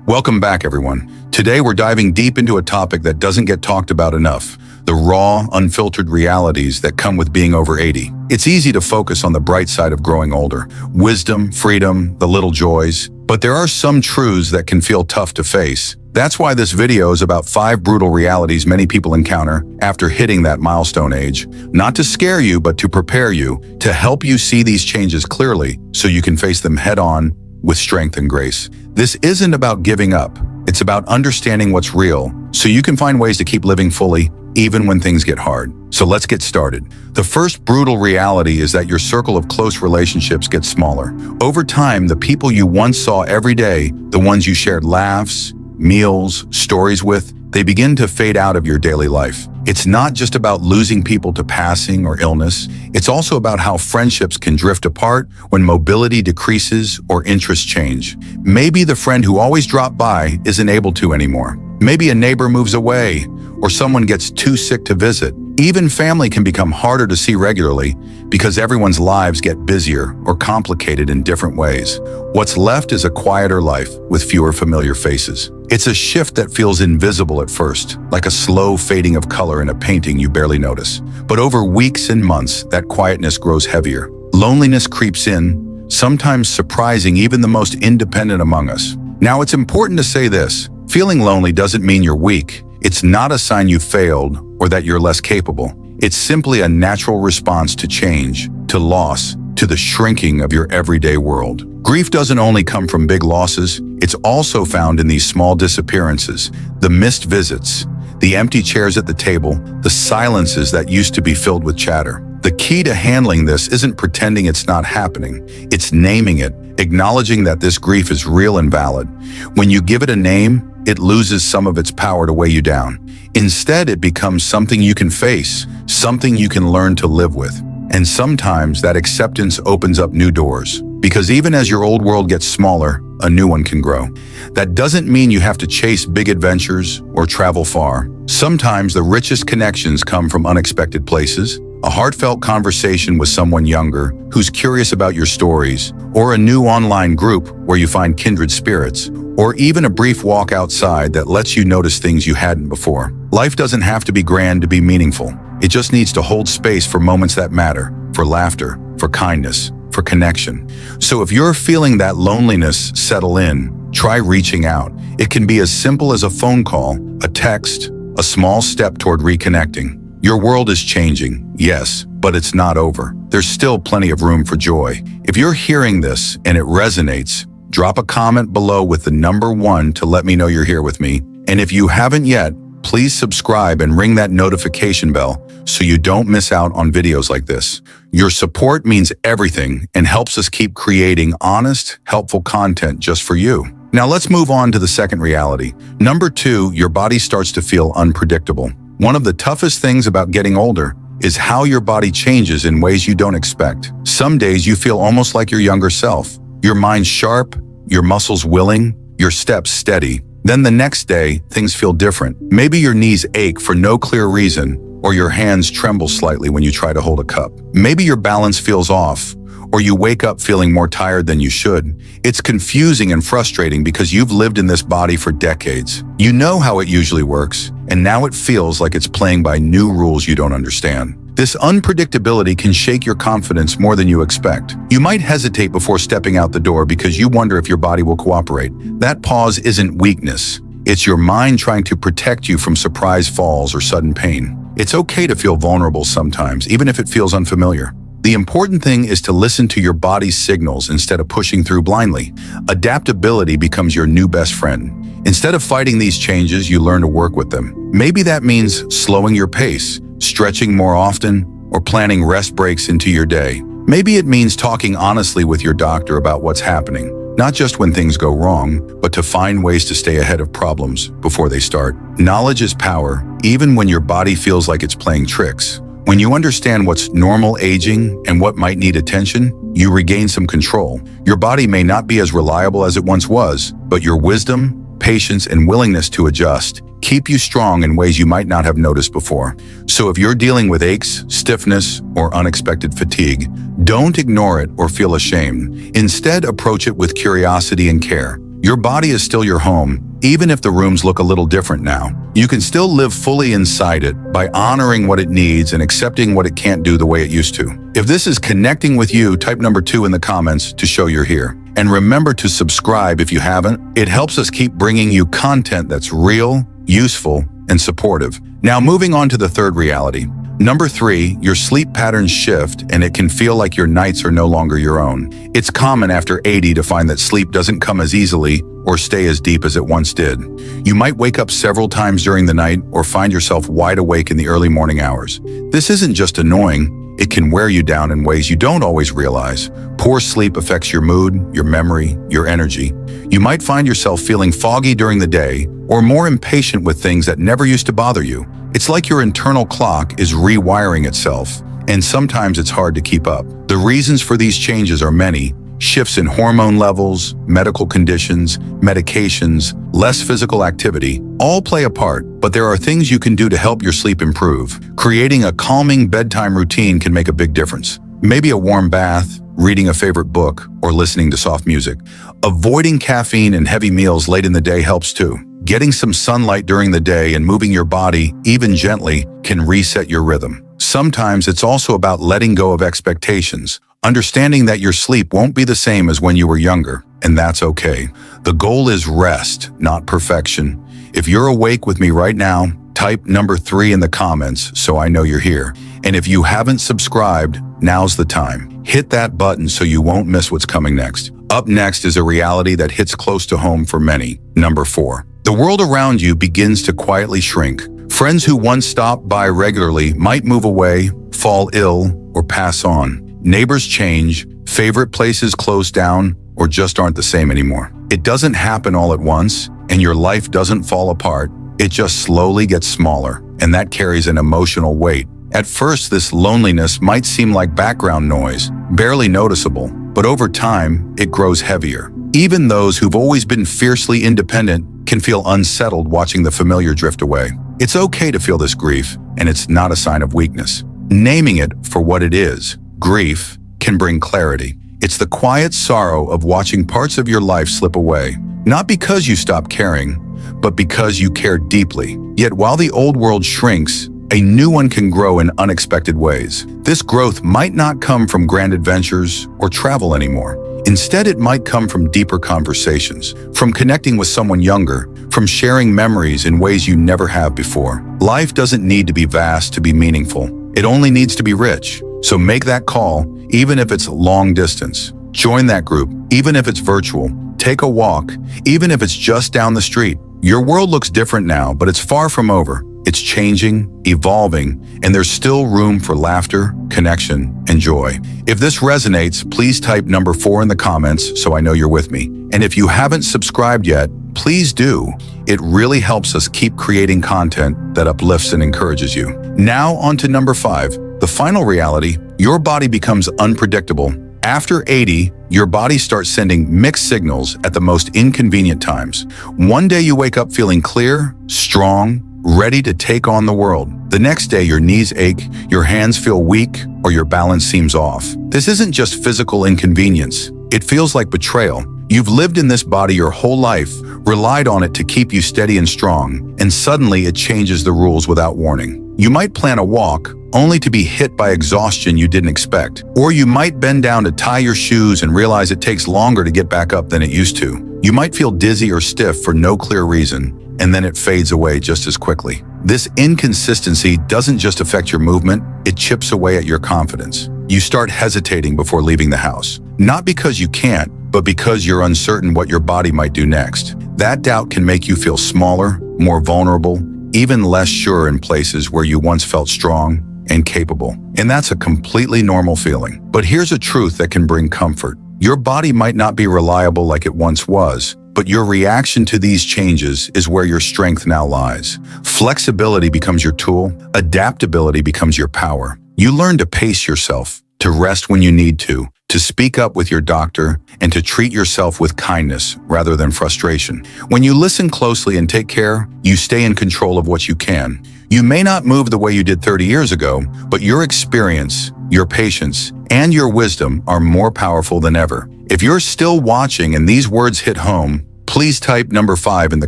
Welcome back, everyone. Today we're diving deep into a topic that doesn't get talked about enough, the raw, unfiltered realities that come with being over 80. It's easy to focus on the bright side of growing older, wisdom, freedom, the little joys, but there are some truths that can feel tough to face. That's why this video is about 5 brutal realities many people encounter after hitting that milestone age. Not to scare you, but to prepare you, to help you see these changes clearly so you can face them head-on with strength and grace. This isn't about giving up. It's about understanding what's real so you can find ways to keep living fully even when things get hard. So let's get started. The first brutal reality is that your circle of close relationships gets smaller. Over time, the people you once saw every day, the ones you shared laughs, meals, stories with, they begin to fade out of your daily life. It's not just about losing people to passing or illness. It's also about how friendships can drift apart when mobility decreases or interests change. Maybe the friend who always dropped by isn't able to anymore. Maybe a neighbor moves away or someone gets too sick to visit. Even family can become harder to see regularly because everyone's lives get busier or complicated in different ways. What's left is a quieter life with fewer familiar faces. It's a shift that feels invisible at first, like a slow fading of color in a painting you barely notice. But over weeks and months, that quietness grows heavier. Loneliness creeps in, sometimes surprising even the most independent among us. Now, it's important to say this. Feeling lonely doesn't mean you're weak. It's not a sign you failed or that you're less capable. It's simply a natural response to change, to loss, to the shrinking of your everyday world. Grief doesn't only come from big losses, it's also found in these small disappearances, the missed visits, the empty chairs at the table, the silences that used to be filled with chatter. The key to handling this isn't pretending it's not happening, it's naming it, acknowledging that this grief is real and valid. When you give it a name, it loses some of its power to weigh you down. Instead, it becomes something you can face, something you can learn to live with. And sometimes that acceptance opens up new doors, because even as your old world gets smaller, a new one can grow. That doesn't mean you have to chase big adventures or travel far. Sometimes the richest connections come from unexpected places, a heartfelt conversation with someone younger who's curious about your stories, or a new online group where you find kindred spirits, or even a brief walk outside that lets you notice things you hadn't before. Life doesn't have to be grand to be meaningful. It just needs to hold space for moments that matter, for laughter, for kindness, for connection. So if you're feeling that loneliness settle in, try reaching out. It can be as simple as a phone call, a text, a small step toward reconnecting. Your world is changing, yes, but it's not over. There's still plenty of room for joy. If you're hearing this and it resonates, drop a comment below with the number 1 to let me know you're here with me. And if you haven't yet, please subscribe and ring that notification bell so you don't miss out on videos like this. Your support means everything and helps us keep creating honest, helpful content just for you. Now let's move on to the second reality. Number 2, your body starts to feel unpredictable. One of the toughest things about getting older is how your body changes in ways you don't expect. Some days you feel almost like your younger self. Your mind's sharp, your muscles willing, your steps steady. Then the next day, things feel different. Maybe your knees ache for no clear reason, or your hands tremble slightly when you try to hold a cup. Maybe your balance feels off, or you wake up feeling more tired than you should. It's confusing and frustrating because you've lived in this body for decades. You know how it usually works, and now it feels like it's playing by new rules you don't understand. This unpredictability can shake your confidence more than you expect. You might hesitate before stepping out the door because you wonder if your body will cooperate. That pause isn't weakness. It's your mind trying to protect you from surprise falls or sudden pain. It's okay to feel vulnerable sometimes, even if it feels unfamiliar. The important thing is to listen to your body's signals instead of pushing through blindly. Adaptability becomes your new best friend. Instead of fighting these changes, you learn to work with them. Maybe that means slowing your pace, stretching more often, or planning rest breaks into your day. Maybe it means talking honestly with your doctor about what's happening, not just when things go wrong, but to find ways to stay ahead of problems before they start. Knowledge is power, even when your body feels like it's playing tricks. When you understand what's normal aging and what might need attention, you regain some control. Your body may not be as reliable as it once was, but your wisdom, patience, and willingness to adjust keep you strong in ways you might not have noticed before. So if you're dealing with aches, stiffness, or unexpected fatigue, don't ignore it or feel ashamed. Instead, approach it with curiosity and care. Your body is still your home, even if the rooms look a little different now. You can still live fully inside it by honoring what it needs and accepting what it can't do the way it used to. If this is connecting with you, type number 2 in the comments to show you're here. And remember to subscribe if you haven't. It helps us keep bringing you content that's real, useful, and supportive. Now moving on to the third reality. Number 3, your sleep patterns shift and it can feel like your nights are no longer your own. It's common after 80 to find that sleep doesn't come as easily or stay as deep as it once did. You might wake up several times during the night or find yourself wide awake in the early morning hours. This isn't just annoying, it can wear you down in ways you don't always realize. Poor sleep affects your mood, your memory, your energy. You might find yourself feeling foggy during the day or more impatient with things that never used to bother you. It's like your internal clock is rewiring itself, and sometimes it's hard to keep up. The reasons for these changes are many. Shifts in hormone levels, medical conditions, medications, less physical activity, all play a part, but there are things you can do to help your sleep improve. Creating a calming bedtime routine can make a big difference. Maybe a warm bath, reading a favorite book, or listening to soft music. Avoiding caffeine and heavy meals late in the day helps too. Getting some sunlight during the day and moving your body, even gently, can reset your rhythm. Sometimes it's also about letting go of expectations, understanding that your sleep won't be the same as when you were younger, and that's okay. The goal is rest, not perfection. If you're awake with me right now, type number 3 in the comments so I know you're here. And if you haven't subscribed, now's the time. Hit that button so you won't miss what's coming next. Up next is a reality that hits close to home for many. Number 4. The world around you begins to quietly shrink. Friends who once stopped by regularly might move away, fall ill, or pass on. Neighbors change, favorite places close down, or just aren't the same anymore. It doesn't happen all at once, and your life doesn't fall apart. It just slowly gets smaller, and that carries an emotional weight. At first, this loneliness might seem like background noise, barely noticeable, but over time, it grows heavier. Even those who've always been fiercely independent can feel unsettled watching the familiar drift away. It's okay to feel this grief, and it's not a sign of weakness. Naming it for what it is, grief, can bring clarity. It's the quiet sorrow of watching parts of your life slip away, not because you stopped caring, but because you care deeply. Yet while the old world shrinks, a new one can grow in unexpected ways. This growth might not come from grand adventures or travel anymore. Instead, it might come from deeper conversations, from connecting with someone younger, from sharing memories in ways you never have before. Life doesn't need to be vast to be meaningful. It only needs to be rich. So make that call, even if it's long distance. Join that group, even if it's virtual. Take a walk, even if it's just down the street. Your world looks different now, but it's far from over. It's changing, evolving, and there's still room for laughter, connection, and joy. If this resonates, please type number 4 in the comments so I know you're with me. And if you haven't subscribed yet, please do. It really helps us keep creating content that uplifts and encourages you. Now on to number 5. The final reality, your body becomes unpredictable. After 80, your body starts sending mixed signals at the most inconvenient times. One day you wake up feeling clear, strong, ready to take on the world. The next day your knees ache, your hands feel weak, or your balance seems off. This isn't just physical inconvenience. It feels like betrayal. You've lived in this body your whole life, relied on it to keep you steady and strong, and suddenly it changes the rules without warning. You might plan a walk, only to be hit by exhaustion you didn't expect. Or you might bend down to tie your shoes and realize it takes longer to get back up than it used to. You might feel dizzy or stiff for no clear reason, and then it fades away just as quickly. This inconsistency doesn't just affect your movement, it chips away at your confidence. You start hesitating before leaving the house. Not because you can't, but because you're uncertain what your body might do next. That doubt can make you feel smaller, more vulnerable, even less sure in places where you once felt strong and capable. And that's a completely normal feeling. But here's a truth that can bring comfort. Your body might not be reliable like it once was, but your reaction to these changes is where your strength now lies. Flexibility becomes your tool, adaptability becomes your power. You learn to pace yourself, to rest when you need to speak up with your doctor, and to treat yourself with kindness rather than frustration. When you listen closely and take care, you stay in control of what you can. You may not move the way you did 30 years ago, but your experience, your patience, and your wisdom are more powerful than ever. If you're still watching and these words hit home, Please type number 5 in the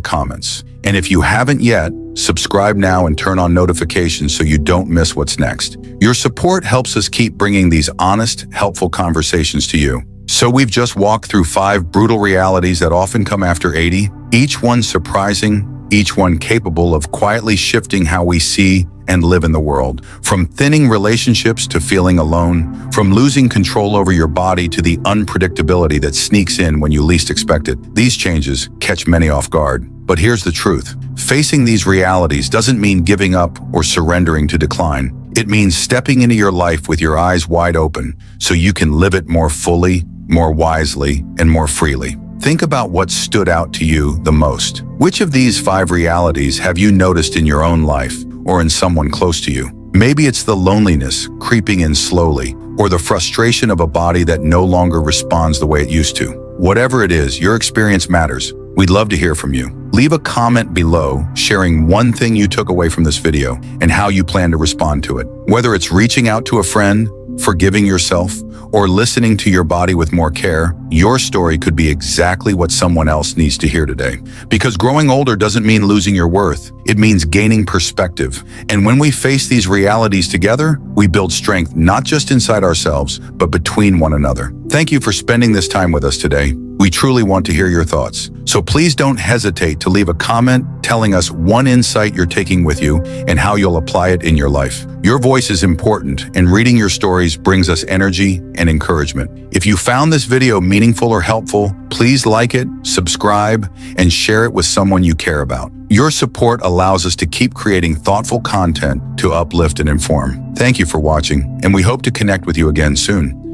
comments. And if you haven't yet, subscribe now and turn on notifications so you don't miss what's next. Your support helps us keep bringing these honest, helpful conversations to you. So we've just walked through 5 brutal realities that often come after 80, each one surprising, each one capable of quietly shifting how we see and live in the world. From thinning relationships to feeling alone, from losing control over your body to the unpredictability that sneaks in when you least expect it. These changes catch many off guard. But here's the truth. Facing these realities doesn't mean giving up or surrendering to decline. It means stepping into your life with your eyes wide open so you can live it more fully, more wisely, and more freely. Think about what stood out to you the most. Which of these 5 realities have you noticed in your own life or in someone close to you? Maybe it's the loneliness creeping in slowly, or the frustration of a body that no longer responds the way it used to. Whatever it is, your experience matters. We'd love to hear from you. Leave a comment below sharing one thing you took away from this video and how you plan to respond to it. Whether it's reaching out to a friend, forgiving yourself, or listening to your body with more care, your story could be exactly what someone else needs to hear today. Because growing older doesn't mean losing your worth. It means gaining perspective. And when we face these realities together, we build strength not just inside ourselves, but between one another. Thank you for spending this time with us today. We truly want to hear your thoughts. So please don't hesitate to leave a comment telling us one insight you're taking with you and how you'll apply it in your life. Your voice is important, and reading your stories brings us energy and encouragement. If you found this video meaningful or helpful, please like it, subscribe, and share it with someone you care about. Your support allows us to keep creating thoughtful content to uplift and inform. Thank you for watching, and we hope to connect with you again soon.